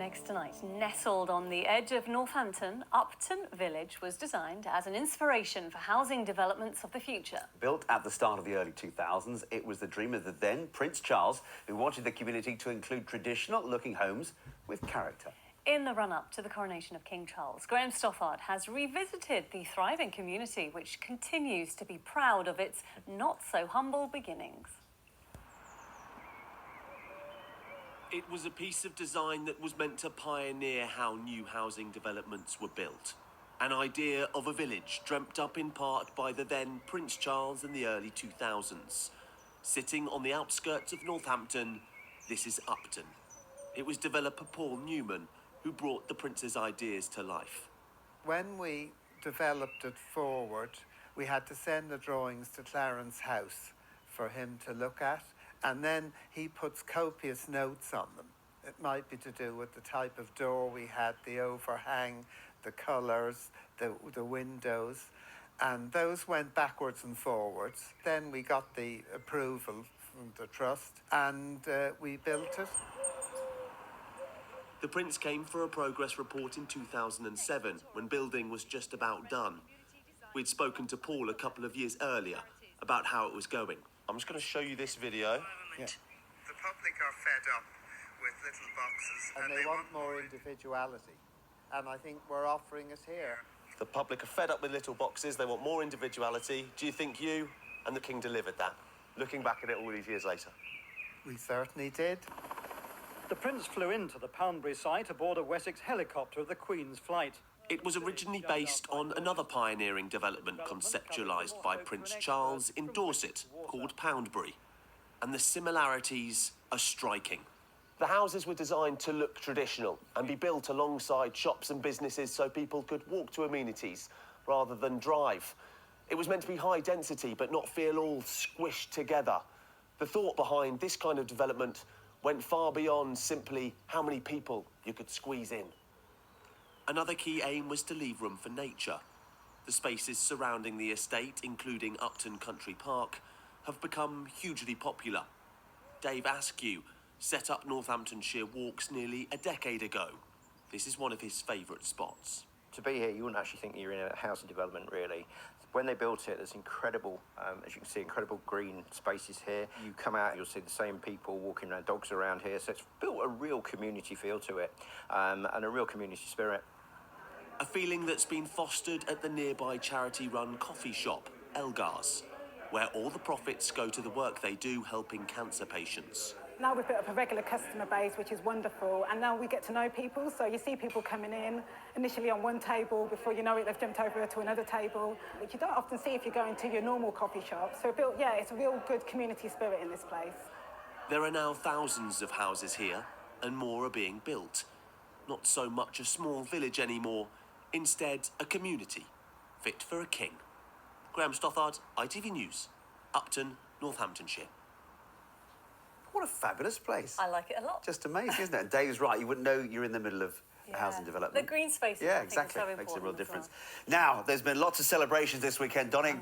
next tonight. Nestled on the edge of Northampton, Upton Village was designed as an inspiration for housing developments of the future. Built at the start of the early 2000s, it was the dream of the then Prince Charles, who wanted the community to include traditional-looking homes with character. In the run-up to the coronation of King Charles, Graham Stothard has revisited the thriving community, which continues to be proud of its not-so-humble beginnings. It was a piece of design that was meant to pioneer how new housing developments were built. An idea of a village dreamt up in part by the then Prince Charles in the early 2000s. Sitting on the outskirts of Northampton, this is Upton. It was developer Paul Newman who brought the Prince's ideas to life. When we developed it forward, we had to send the drawings to Clarence House for him to look at. And then he puts copious notes on them. It might be to do with the type of door we had, the overhang, the colours, the windows. And those went backwards and forwards. Then we got the approval from the trust and we built it. The Prince came for a progress report in 2007 when building was just about done. We'd spoken to Paul a couple of years earlier about how it was going. I'm just going to show you this video. Yeah. The public are fed up with little boxes And they want more individuality. And I think we're offering it here. The public are fed up with little boxes. They want more individuality. Do you think you and the King delivered that? Looking back at it all these years later. We certainly did. The Prince flew into the Poundbury site aboard a Wessex helicopter of the Queen's flight. It was originally based on another pioneering development conceptualised by Prince Charles in Dorset called Poundbury. And the similarities are striking. The houses were designed to look traditional and be built alongside shops and businesses so people could walk to amenities rather than drive. It was meant to be high density but not feel all squished together. The thought behind this kind of development went far beyond simply how many people you could squeeze in. Another key aim was to leave room for nature. The spaces surrounding the estate, including Upton Country Park, have become hugely popular. Dave Askew set up Northamptonshire Walks nearly a decade ago. This is one of his favourite spots. To be here, you wouldn't actually think you're in a housing development, really. When they built it, there's incredible, as you can see, incredible green spaces here. You come out, you'll see the same people walking around, dogs around here. So it's built a real community feel to it, and a real community spirit. A feeling that's been fostered at the nearby charity-run coffee shop, Elgar's, where all the profits go to the work they do helping cancer patients. Now we've built up a regular customer base, which is wonderful, and now we get to know people. So you see people coming in, initially on one table, before you know it, they've jumped over to another table, which you don't often see if you go into your normal coffee shop. So it's a real good community spirit in this place. There are now thousands of houses here, and more are being built. Not so much a small village anymore, instead a community, fit for a king. Graham Stothard, ITV News, Upton, Northamptonshire. What a fabulous place. I like it a lot. Just amazing, isn't it? And Dave's right, you wouldn't know you're in the middle of housing development. The green spaces, Yeah, I think, exactly. is so Makes a real important as difference. well. Now, there's been lots of celebrations this weekend, Donning.